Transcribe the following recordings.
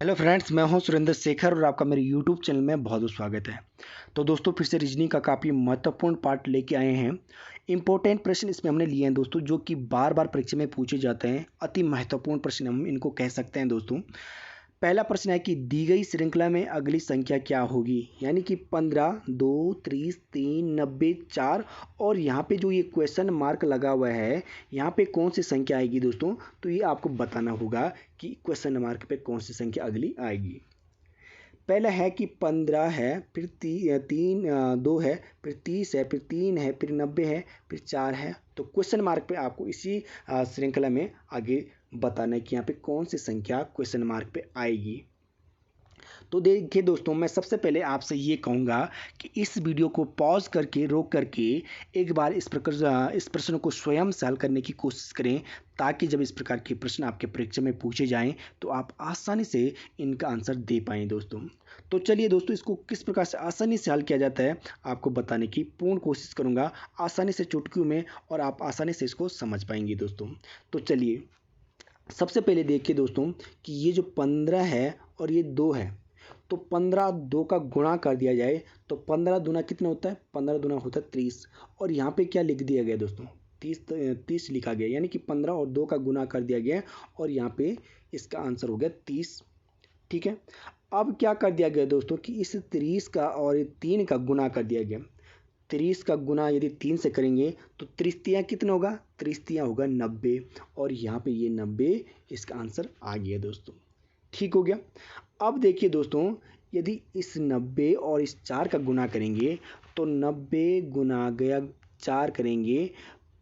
Hello friends, मैं हूं सुरेंद्र शेखर और आपका मेरे यूट्यूब चैनल में बहुत बहुत स्वागत है। तो दोस्तों, फिर से रीजनिंग का काफ़ी महत्वपूर्ण पार्ट लेके आए हैं। इंपॉर्टेंट प्रश्न इसमें हमने लिए हैं दोस्तों, जो कि बार बार परीक्षा में पूछे जाते हैं। अति महत्वपूर्ण प्रश्न हम इनको कह सकते हैं दोस्तों। पहला प्रश्न है कि दी गई श्रृंखला में अगली संख्या क्या होगी, यानी कि 15, 2, 30, 3, 90, 4। और यहाँ पे जो ये क्वेश्चन मार्क लगा हुआ है, यहाँ पे कौन सी संख्या आएगी दोस्तों, तो ये आपको बताना होगा कि क्वेश्चन मार्क पे कौन सी संख्या अगली आएगी। पहला है कि 15 है, फिर तीन 2 है, फिर 30 है, फिर 3 है, फिर 90 है, फिर 4 है। तो क्वेश्चन मार्क पे आपको इसी श्रृंखला में आगे बताना है कि यहाँ पे कौन सी संख्या क्वेश्चन मार्क पे आएगी। तो देखिए दोस्तों, मैं सबसे पहले आपसे ये कहूँगा कि इस वीडियो को पॉज करके रोक करके एक बार इस प्रश्न को स्वयं से हल करने की कोशिश करें, ताकि जब इस प्रकार के प्रश्न आपके परीक्षा में पूछे जाएं तो आप आसानी से इनका आंसर दे पाएँ दोस्तों। तो चलिए दोस्तों, इसको किस प्रकार से आसानी से हल किया जाता है आपको बताने की पूर्ण कोशिश करूँगा, आसानी से चुटकियों में, और आप आसानी से इसको समझ पाएंगे दोस्तों। तो चलिए, सबसे पहले देखिए दोस्तों कि ये जो 15 है और ये 2 है, तो 15 2 का गुणा कर दिया जाए तो 15 दूना कितना होता है, 15 दूना होता है 30। और यहाँ पे क्या लिख दिया गया दोस्तों, 30 लिखा गया, यानी कि 15 और 2 का गुणा कर दिया गया और यहाँ पे इसका आंसर हो गया 30। ठीक है। अब क्या कर दिया गया दोस्तों कि इस 30 का और 3 का गुणा कर दिया गया। 30 का गुना यदि 3 से करेंगे तो 30 कितना होगा, 30 होगा 90। और यहाँ पे ये 90 इसका आंसर आ गया दोस्तों। ठीक हो गया। अब देखिए दोस्तों, यदि इस 90 और इस 4 का गुना करेंगे तो 90 गुना गया 4 करेंगे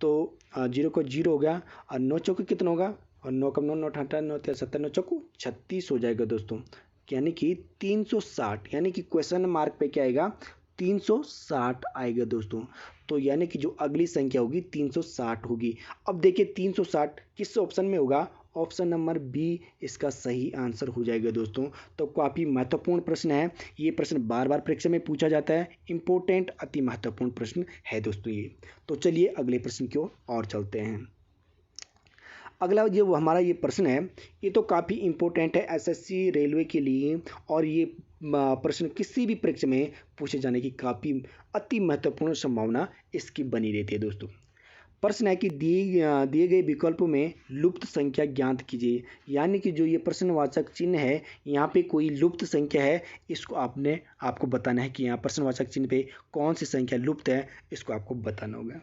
तो 0 को 0 हो गया, और 9 चौके कितना होगा, और 9 का 9, 9 अठारह, 9 70, 9 चौको 36 हो जाएगा दोस्तों। यानी कि 360, यानी कि क्वेश्चन मार्क पे क्या आएगा, 360 आएगा दोस्तों। तो यानी कि जो अगली संख्या होगी 360 होगी। अब देखिए 360 किस ऑप्शन में होगा, ऑप्शन नंबर बी इसका सही आंसर हो जाएगा दोस्तों। तो काफ़ी महत्वपूर्ण प्रश्न है, ये प्रश्न बार बार परीक्षा में पूछा जाता है। इंपॉर्टेंट अति महत्वपूर्ण प्रश्न है दोस्तों ये। तो चलिए अगले प्रश्न की ओर चलते हैं। अगला जो हमारा ये प्रश्न है, ये तो काफ़ी इम्पोर्टेंट है एसएससी रेलवे के लिए, और ये प्रश्न किसी भी परीक्षा में पूछे जाने की काफ़ी अति महत्वपूर्ण संभावना इसकी बनी रहती है दोस्तों। प्रश्न है कि दिए गए विकल्पों में लुप्त संख्या ज्ञात कीजिए, यानी कि जो ये प्रश्नवाचक चिन्ह है, यहाँ पे कोई लुप्त संख्या है, इसको आपको बताना है कि यहाँ प्रश्नवाचक चिन्ह पे कौन सी संख्या लुप्त है, इसको आपको बताना होगा।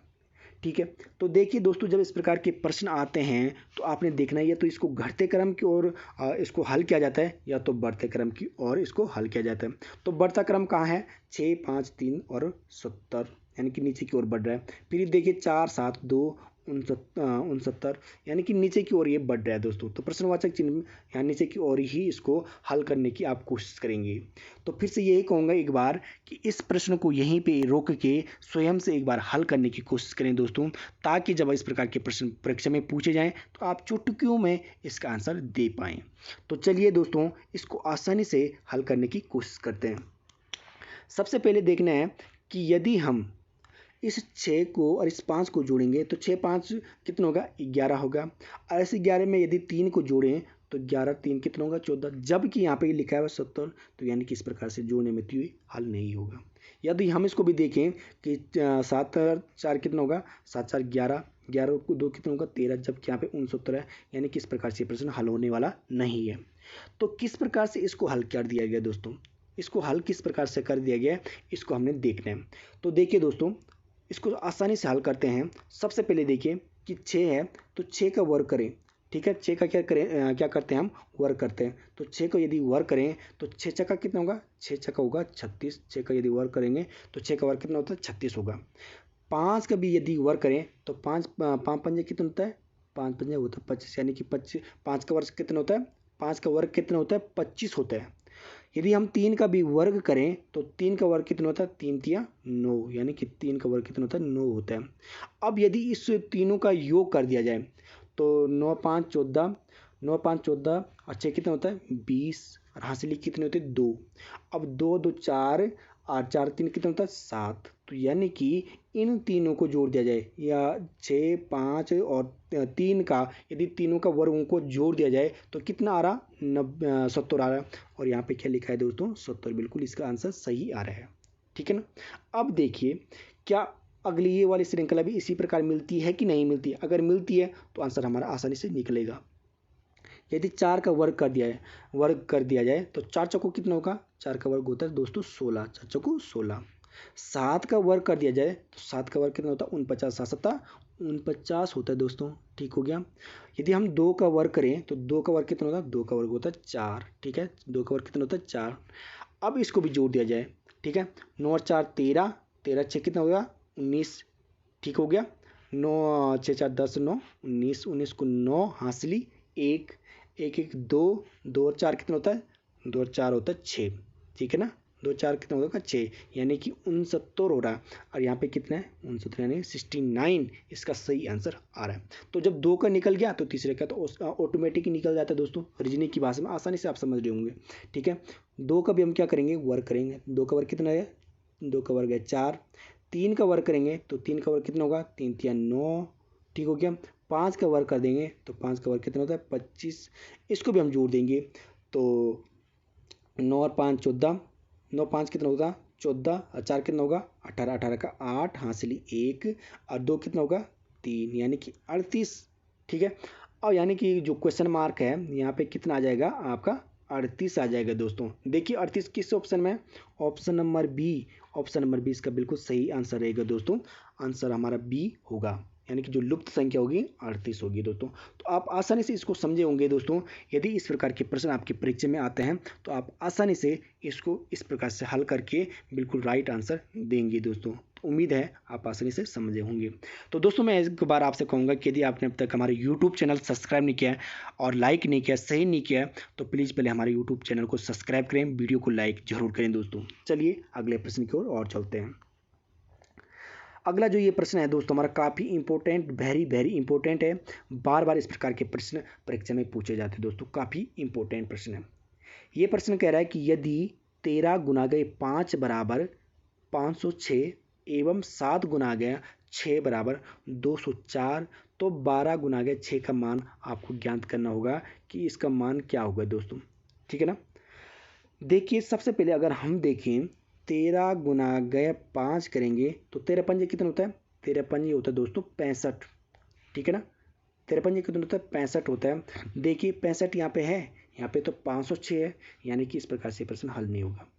ठीक है। तो देखिए दोस्तों, जब इस प्रकार के प्रश्न आते हैं तो आपने देखना है, या तो इसको घटते क्रम की ओर इसको हल किया जाता है, या तो बढ़ते क्रम की ओर इसको हल किया जाता है। तो बढ़ता क्रम कहाँ है, 6, 5, 3 और 70, यानी कि नीचे की ओर बढ़ रहा है। फिर देखिए 4, 7, 2, 69, यानी कि नीचे की ओर ये बढ़ रहा है दोस्तों। तो प्रश्नवाचक चिन्ह यहाँ नीचे की ओर ही इसको हल करने की आप कोशिश करेंगे। तो फिर से यही कहूँगा एक बार कि इस प्रश्न को यहीं पे रोक के स्वयं से एक बार हल करने की कोशिश करें दोस्तों, ताकि जब इस प्रकार के प्रश्न परीक्षा में पूछे जाएं तो आप चुटकियों में इसका आंसर दे पाएँ। तो चलिए दोस्तों, इसको आसानी से हल करने की कोशिश करते हैं। सबसे पहले देखना है कि यदि हम इस 6 को और इस 5 को जोड़ेंगे तो 6, 5 कितना होगा, 11 होगा। और इस 11 में यदि 3 को जोड़ें तो 11, 3 कितना होगा, 14। जबकि यहाँ पे लिखा है 70, तो यानी कि इस प्रकार से जोड़ने में तो ये हल नहीं होगा। यदि हम इसको भी देखें कि 7 और 4 कितना होगा, 7, 4, 11, 11 को 2 कितना होगा, 13। जबकि यहाँ पे 69 है, यानी कि इस प्रकार से प्रश्न हल होने वाला नहीं है। तो किस प्रकार से इसको हल कर दिया गया दोस्तों, इसको हल किस प्रकार से कर दिया गया, इसको हमने देखना है। तो देखिए दोस्तों, इसको आसानी से हल करते हैं। सबसे पहले देखिए कि 6 है, तो 6 का वर्ग करें। ठीक है, 6 का क्या करते हैं हम, वर्ग करते हैं। तो 6 को यदि वर्ग करें तो 6 चक्का कितना होगा, 6 चक्का होगा 36। 6 का यदि वर्ग करेंगे तो 6 का वर्ग कितना होता है, 36 होगा। 5 का भी यदि वर्ग करें तो 5 पंजे कितना होता है, 5 पंजे होता है 25, यानी कि 25। 5 का वर्ग कितना होता है, 5 का वर्ग कितना होता है, 25 होता है। यदि हम 3 का भी वर्ग करें तो 3 का वर्ग कितना होता है, 3 तिया 9, यानी कि 3 का वर्ग कितना होता है, 9 होता है। अब यदि इस तीनों का योग कर दिया जाए तो 9, 5, 14, 9, 5, 14 और 6 कितना होता है, 20, और हासिली कितने होते हैं, 2। अब 2, 2, 4 8 4 3 कितना होता है 7। तो यानी कि इन तीनों को जोड़ दिया जाए या 6 5 और 3 का यदि तीनों का वर्गों को जोड़ दिया जाए तो कितना आ रहा 70 आ रहा है। और यहाँ पे क्या लिखा है दोस्तों 70, बिल्कुल इसका आंसर सही आ रहा है। ठीक है ना। अब देखिए क्या अगली ये वाली श्रृंखला भी इसी प्रकार मिलती है कि नहीं मिलती है। अगर मिलती है तो आंसर हमारा आसानी से निकलेगा। यदि 4 का वर्ग कर दिया जाए तो 4 चौको कितना होगा, 4 का वर्ग होता है दोस्तों 16, 4 चौको 16। 7 का वर्ग कर दिया जाए तो 7 का वर्ग कितना होता है 49, 7 सत्ता 49 होता है दोस्तों। ठीक हो गया। यदि हम 2 का वर्ग करें तो 2 का वर्ग कितना होता है, 2 का वर्ग होता है 4। ठीक है, 2 का वर्ग कितना होता है 4। अब इसको भी जोड़ दिया जाए। ठीक है, 9 और 4 13, 13 6 कितना होगा 19। ठीक हो गया। 9 6 4 10 9 19, 19 को 9 हासिली 1, 1 1 2, 2 और 4 कितना होता है, 2 और 4 होता है 6। ठीक है ना, 2 4 कितना होगा 6, यानी कि 69 हो रहा है। और यहाँ पे कितना है 69 यानी 69 इसका सही आंसर आ रहा है। तो जब 2 का निकल गया तो तीसरे का तो ऑटोमेटिक ही निकल जाता है दोस्तों। रीजनिंग की भाषा में आसानी से आप समझ रहे होंगे। ठीक है, 2 का भी हम क्या करेंगे वर्ग करेंगे। 2 का वर्ग कितना है, 2 का वर्ग है 4। 3 का वर्ग करेंगे तो 3 का वर्ग कितना होगा 3 3 9। ठीक हो गया। 5 का वर्ग कर देंगे तो 5 का वर्ग कितना होता है 25। इसको भी हम जोड़ देंगे तो 9 और 5 14, 9 5 कितना होगा 14 और 4 कितना होगा 18, 18 का 8 हासिली 1 और 2 कितना होगा 3 यानी कि 38। ठीक है, और यानी कि जो क्वेश्चन मार्क है यहाँ पे कितना आ जाएगा आपका 38 आ जाएगा दोस्तों। देखिए 38 किस ऑप्शन में है, option number B. Option number B इसका बिल्कुल सही आंसर रहेगा दोस्तों। आंसर हमारा बी होगा, यानी कि जो लुप्त संख्या होगी 38 होगी दोस्तों। तो आप आसानी से इसको समझे होंगे दोस्तों। यदि इस प्रकार के प्रश्न आपके परीक्षा में आते हैं तो आप आसानी से इसको इस प्रकार से हल करके बिल्कुल राइट आंसर देंगे दोस्तों। तो उम्मीद है आप आसानी से समझे होंगे। तो दोस्तों मैं एक बार आपसे कहूँगा कि यदि आपने अब तक हमारे यूट्यूब चैनल सब्सक्राइब नहीं किया है और लाइक नहीं किया, सही नहीं किया तो प्लीज़ पहले हमारे यूट्यूब चैनल को सब्सक्राइब करें, वीडियो को लाइक जरूर करें दोस्तों। चलिए अगले प्रश्न की ओर और चलते हैं। अगला जो ये प्रश्न है दोस्तों हमारा काफ़ी इंपॉर्टेंट, वेरी वेरी इंपॉर्टेंट है। बार बार इस प्रकार के प्रश्न परीक्षा में पूछे जाते हैं दोस्तों, काफ़ी इंपॉर्टेंट प्रश्न है। ये प्रश्न कह रहा है कि यदि 13 गुना गए 5 बराबर 506 एवं 7 गुना गया 6 बराबर 204 तो 12 गुना गया 6 का मान आपको ज्ञात करना होगा कि इसका मान क्या होगा दोस्तों। ठीक है ना। देखिए सबसे पहले अगर हम देखें 13 गुना गए 5 करेंगे तो 13 पंजे कितना होता है, 13 पंजे होता है दोस्तों 65। ठीक है ना, 13 पंजे कितना होता है 65 होता है। देखिए 65 यहाँ पे है, यहाँ पे तो 506 है, यानी कि इस प्रकार से प्रश्न हल नहीं होगा।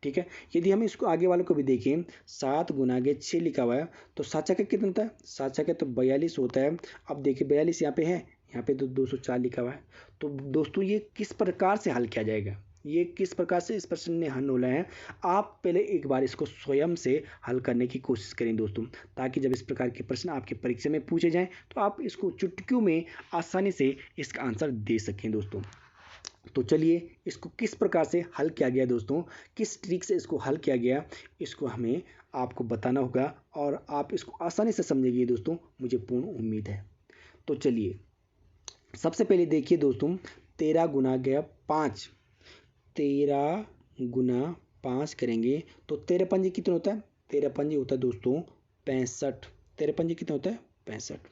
ठीक है, यदि हम इसको आगे वालों को भी देखें 7 गुना के 6 लिखा हुआ है तो 7 छक्के कितना होता है, 7 छक्के तो 42 होता है। अब देखिए 42 यहाँ पे है, यहाँ पे तो 204 लिखा हुआ है। तो दोस्तों ये किस प्रकार से हल किया जाएगा, ये किस प्रकार से इस प्रश्न ने हल होना है, आप पहले एक बार इसको स्वयं से हल करने की कोशिश करें दोस्तों, ताकि जब इस प्रकार के प्रश्न आपके परीक्षा में पूछे जाएं तो आप इसको चुटकियों में आसानी से इसका आंसर दे सकें दोस्तों। तो चलिए इसको किस प्रकार से हल किया गया दोस्तों, किस ट्रिक से इसको हल किया गया, इसको हमें आपको बताना होगा और आप इसको आसानी से समझेंगे दोस्तों, मुझे पूर्ण उम्मीद है। तो चलिए सबसे पहले देखिए दोस्तों 13 गुना गया 5, 13 गुना 5 करेंगे तो 13 पंजे कितना होता है, 13 पंजे होता है दोस्तों 65। 13 पंजे कितना होता है 65।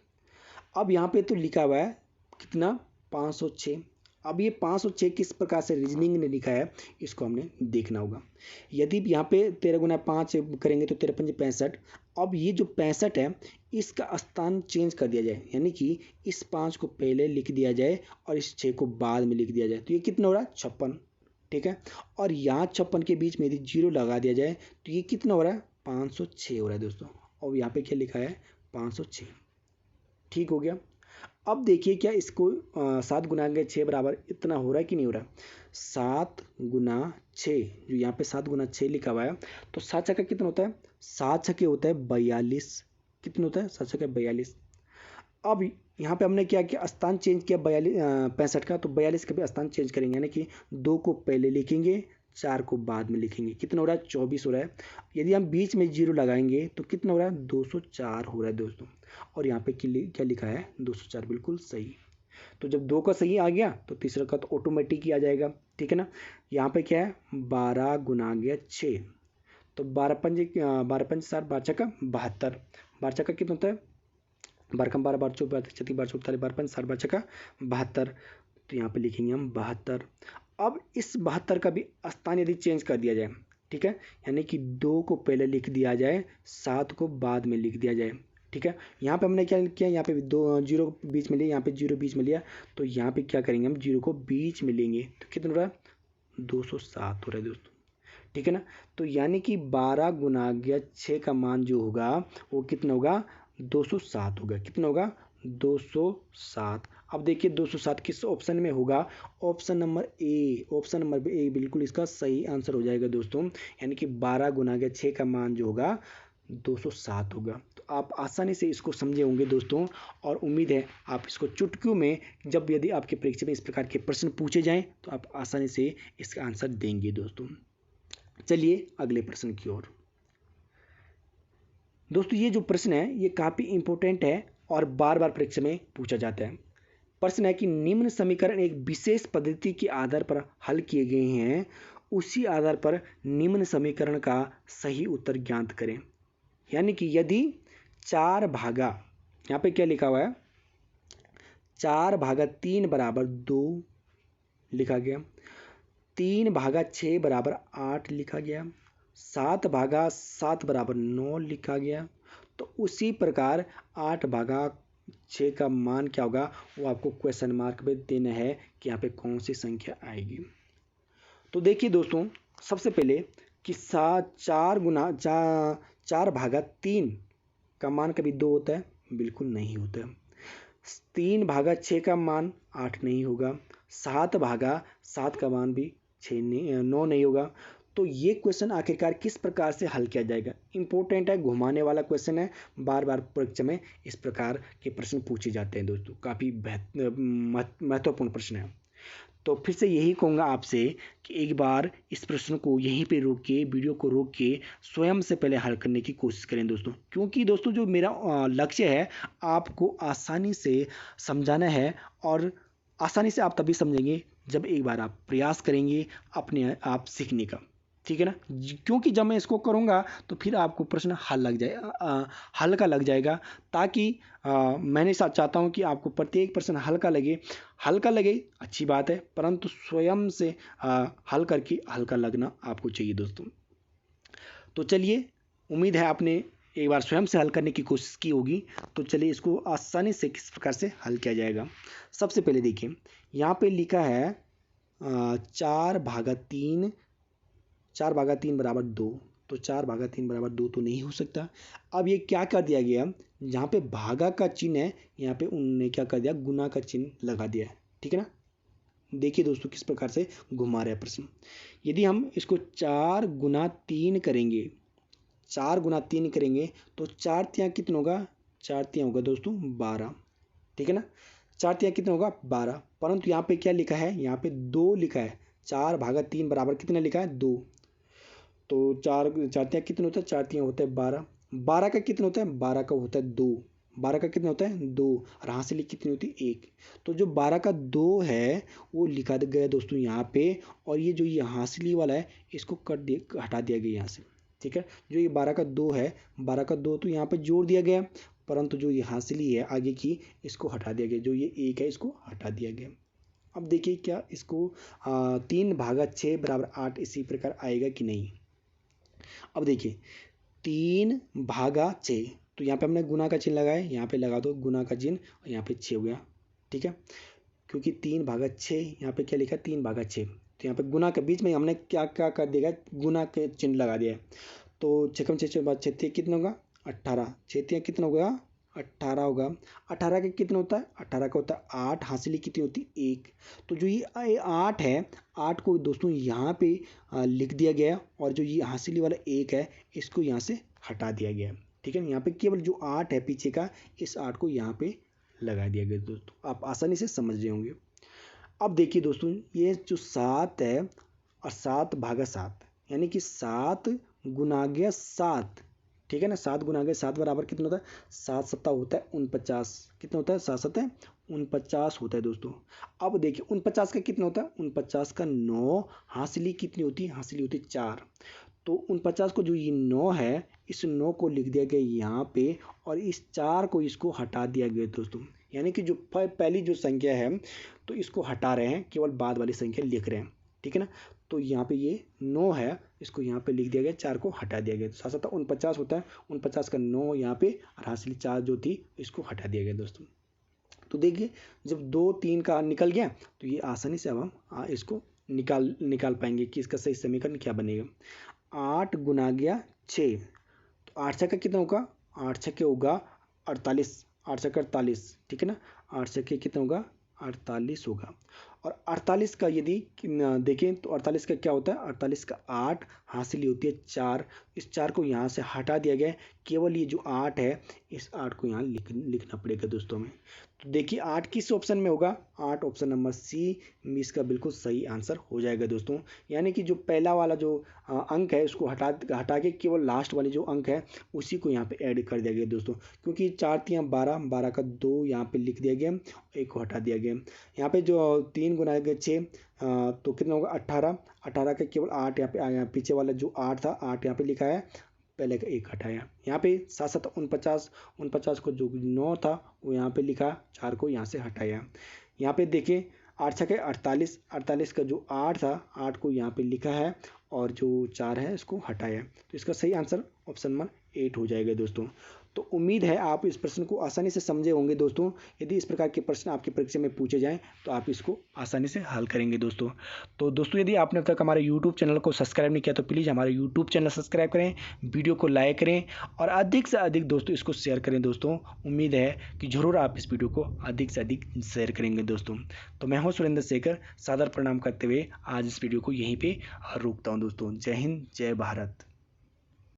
अब यहाँ पे तो लिखा हुआ है कितना 506। अब ये 506 किस प्रकार से रीजनिंग ने लिखा है इसको हमने देखना होगा। यदि यहाँ पे 13 गुना 5 करेंगे तो 13 पंजे 65। अब ये जो 65 है इसका स्थान चेंज कर दिया जाए, यानी कि इस 5 को पहले लिख दिया जाए और इस 6 को बाद में लिख दिया जाए तो ये कितना हो रहा है 56। ठीक है, और यहाँ 56 के बीच में यदि 0 लगा दिया जाए तो ये कितना हो रहा है 506 हो रहा है दोस्तों। और यहाँ पे क्या लिखा है 506। ठीक हो गया। अब देखिए क्या इसको 7 गुना के 6 बराबर इतना हो रहा है कि नहीं हो रहा। 7 गुना 6, जो यहाँ पे 7 गुना 6 लिखा हुआ है तो 7 छक्का कितना होता है, 7 छक्के होता है 42। कितना होता है 7 छक्के 42। अब यहाँ पे हमने क्या किया स्थान चेंज किया 65 का, तो 42 का भी स्थान चेंज करेंगे, यानी कि 2 को पहले लिखेंगे 4 को बाद में लिखेंगे। कितना हो रहा है 24 हो रहा है। यदि हम बीच में 0 लगाएंगे तो कितना हो रहा है 204 हो रहा है दोस्तों। और यहाँ पे क्या लिखा है 204, बिल्कुल सही। तो जब 2 का सही आ गया तो तीसरा का तो ऑटोमेटिक ही आ जाएगा। ठीक है ना। यहाँ पे क्या है 12 गुना गया 6, तो 12 पंजे 60, 12 छक्का कितना होता है, 12 12 12 34 12 44 12 5 60 12 72। तो यहाँ पे लिखेंगे हम 72। अब इस 72 का भी स्थान यदि चेंज कर दिया जाए, ठीक है, यानी कि 2 को पहले लिख दिया जाए, 7 को बाद में लिख दिया जाए, ठीक है। यहाँ पे हमने क्या किया, यहाँ पे 2 जीरो बीच में लिया, यहाँ पे जीरो बीच में लिया, तो यहाँ पे क्या करेंगे हम, जीरो को बीच में लेंगे, तो कितना हो रहा है 207 हो रहा है दोस्तों, ठीक है ना। तो यानी कि 12 गुना गया 6 का मान जो होगा वो कितना होगा, 207 होगा। कितना होगा, 207। अब देखिए 207 किस ऑप्शन में होगा, option number A, option number A बिल्कुल इसका सही आंसर हो जाएगा दोस्तों। यानी कि 12 गुना गया 6 का मान जो होगा 207 होगा। तो आप आसानी से इसको समझे होंगे दोस्तों, और उम्मीद है आप इसको चुटकियों में, जब यदि आपके परीक्षा में इस प्रकार के प्रश्न पूछे जाएं तो आप आसानी से इसका आंसर देंगे दोस्तों। चलिए अगले प्रश्न की ओर। दोस्तों ये जो प्रश्न है ये काफ़ी इंपॉर्टेंट है और बार बार परीक्षा में पूछा जाता है। प्रश्न है कि निम्न समीकरण एक विशेष पद्धति के आधार पर हल किए गए हैं, उसी आधार पर निम्न समीकरण का सही उत्तर ज्ञात करें। यानी कि यदि 4 भागा, यहाँ पे क्या लिखा हुआ है, 4 भागा 3 बराबर 2 लिखा गया, 3 भागा 6 बराबर 8 लिखा गया, 7 भागा 7 बराबर 9 लिखा गया। तो उसी प्रकार 8 भागा 6 का मान क्या होगा वो आपको क्वेश्चन मार्क में देना है कि यहाँ पे कौन सी संख्या आएगी। तो देखिए दोस्तों, सबसे पहले कि 4 भागा 3 का मान कभी 2 होता है, बिल्कुल नहीं होता है। 3 भागा 6 का मान 8 नहीं होगा, 7 भागा 7 का मान भी 9 नहीं होगा। तो ये क्वेश्चन आखिरकार किस प्रकार से हल किया जाएगा, इंपॉर्टेंट है, घुमाने वाला क्वेश्चन है, बार बार परीक्षा में इस प्रकार के प्रश्न पूछे जाते हैं दोस्तों, काफ़ी महत्वपूर्ण प्रश्न है। तो फिर से यही कहूँगा आपसे कि एक बार इस प्रश्न को यहीं पे रोक के, वीडियो को रोक के स्वयं से पहले हल करने की कोशिश करें दोस्तों, क्योंकि दोस्तों जो मेरा लक्ष्य है आपको आसानी से समझाना है, और आसानी से आप तभी समझेंगे जब एक बार आप प्रयास करेंगे अपने आप सीखने का, ठीक है ना। क्योंकि जब मैं इसको करूँगा तो फिर आपको प्रश्न हल्का लग जाएगा, ताकि मैंने चाहता हूँ कि आपको प्रत्येक प्रश्न हल्का लगे अच्छी बात है, परंतु स्वयं से हल करके हल्का लगना आपको चाहिए दोस्तों। तो चलिए, उम्मीद है आपने एक बार स्वयं से हल करने की कोशिश की होगी। तो चलिए इसको आसानी से किस प्रकार से हल किया जाएगा। सबसे पहले देखिए यहाँ पे लिखा है 4 भागा 3 बराबर 2, तो 4 भागा 3 बराबर 2 तो नहीं हो सकता। अब ये क्या कर दिया गया, जहाँ पे भागा का चिन्ह है यहाँ पे उन्होंने क्या कर दिया, गुना का चिन्ह लगा दिया है, ठीक है ना। देखिए दोस्तों किस प्रकार से घुमा रहा है प्रश्न। यदि हम इसको 4 गुना 3 करेंगे, 4 गुना 3 करेंगे तो 4 तियाँ कितना होगा, 4 तियाँ होगा दोस्तों 12, ठीक है ना। 4 तियाँ कितना होगा 12, परंतु यहाँ पे क्या लिखा है, यहाँ पे 2 लिखा है। 4 भागा 3 बराबर कितना लिखा है 2, तो 4 तियाँ कितना होता है, 4 तियाँ होता है 12। 12 का कितना होता है, 12 का होता है 2, 12 का कितना होता है 2, और हासिली कितनी होती है 1। तो जो 12 का 2 है वो लिखा गया दोस्तों यहाँ पे, और ये जो ये हासिली वाला है इसको हटा दिया गया यहाँ से, ठीक है। जो ये 12 का 2 है, 12 का 2 तो यहाँ पे जोड़ दिया गया, परंतु जो ये हासिली है आगे की इसको हटा दिया गया, जो ये 1 है इसको हटा दिया गया। अब देखिए क्या इसको 3 भागा 6 बराबर 8 इसी प्रकार आएगा कि नहीं। अब देखिए 3 भागा 6, तो यहाँ पे हमने गुना का चिन्ह लगाया, यहाँ पे लगा दो गुना का चिन्ह, और यहाँ पे 6 हो गया, ठीक है। क्योंकि 3 भागा 6 यहाँ पे क्या लिखा है 3 भागा 6, तो यहाँ पे गुना के बीच में हमने क्या क्या कर दिया, गुना के चिन्ह लगा दिया है। तो 6 कम 6 बाद 6 कितना होगा 18, 6 कितना होगा 18 होगा। 18 का कितना होता है, 18 का होता है 8, हासिली कितनी होती है 1। तो जो ये 8 है, 8 को दोस्तों यहाँ पे लिख दिया गया, और जो ये हासिली वाला 1 है इसको यहाँ से हटा दिया गया, ठीक है। यहाँ पे केवल जो 8 है पीछे का, इस 8 को यहाँ पे लगा दिया गया दोस्तों, आप आसानी से समझ रहे होंगे। अब देखिए दोस्तों ये जो 7 है और 7 भागा 7, यानी कि 7 गुना गया 7, ठीक है ना। 7 गुना गया 7 बराबर कितना होता है, 7 सत्ता होता है 49, कितना होता है 7 सत्ता 49 होता है दोस्तों। अब देखिए 49 का कितना होता है, 49 का 9, हासिली कितनी होती है, हासिली होती है 4। तो 49 को जो ये 9 है, इस 9 को लिख दिया गया यहाँ पे और इस 4 को इसको हटा दिया गया दोस्तों। यानी कि जो पहली जो संख्या है तो इसको हटा रहे हैं, केवल बाद वाली संख्या लिख रहे हैं, ठीक है ना। तो यहाँ पे ये 9 है, इसको यहाँ पे लिख दिया गया, 4 को हटा दिया गया। साथ साथ 49 होता है, 49 का 9 यहाँ पे और हासिल 4 जो थी इसको हटा दिया गया दोस्तों। तो देखिए जब 2 3 का निकल गया तो ये आसानी से अब हम इसको निकाल पाएंगे कि इसका सही समीकरण क्या बनेगा। 8 गुना गया 6, तो 8 छक्का कितना होगा, 8 छक्के होगा 48, 8 छक्का 48, ठीक है ना। 8 छक्के कितना होगा, 48 होगा। और 48 का यदि देखें तो 48 का क्या होता है, 48 का 8 हासिल होती है 4, इस 4 को यहाँ से हटा दिया गया है, केवल ये जो 8 है इस 8 को यहाँ लिखना पड़ेगा दोस्तों में। तो देखिए 8 किस ऑप्शन में होगा, 8 ऑप्शन नंबर सी इसका बिल्कुल सही आंसर हो जाएगा दोस्तों। यानी कि जो पहला वाला जो अंक है उसको हटा के केवल लास्ट वाली जो अंक है उसी को यहाँ पे ऐड कर दिया गया दोस्तों। क्योंकि 4 3 12, 12 का 2 यहाँ पे लिख दिया गया, एक को हटा दिया गया। यहाँ पे जो 3 गुना गया 6, तो कितना होगा 18, 18 का केवल 8 यहाँ पे आया, पीछे वाला जो 8 था 8 यहाँ पे लिखा है, पहले का 1 हटाया। यहाँ पे 7 7 49 को जो 9 था वो यहाँ पे लिखा, 4 को यहाँ से हटाया। यहाँ पे देखिए 8 छक्के 48, 48 का जो 8 था 8 को यहाँ पे लिखा है और जो 4 है इसको हटाया। तो इसका सही आंसर ऑप्शन नंबर 8 हो जाएगा दोस्तों। तो उम्मीद है आप इस प्रश्न को आसानी से समझे होंगे दोस्तों। यदि इस प्रकार के प्रश्न आपकी परीक्षा में पूछे जाएं तो आप इसको आसानी से हल करेंगे दोस्तों। तो दोस्तों यदि आपने अब तक हमारे यूट्यूब चैनल को सब्सक्राइब नहीं किया तो प्लीज़ हमारे यूट्यूब चैनल सब्सक्राइब करें, वीडियो को लाइक करें और अधिक से अधिक दोस्तों इसको शेयर करें दोस्तों। उम्मीद है कि ज़रूर आप इस वीडियो को अधिक से अधिक शेयर करेंगे दोस्तों। तो मैं हूँ सुरेंद्र शेखर, सादर प्रणाम करते हुए आज इस वीडियो को यहीं पर रोकता हूँ दोस्तों। जय हिंद, जय भारत।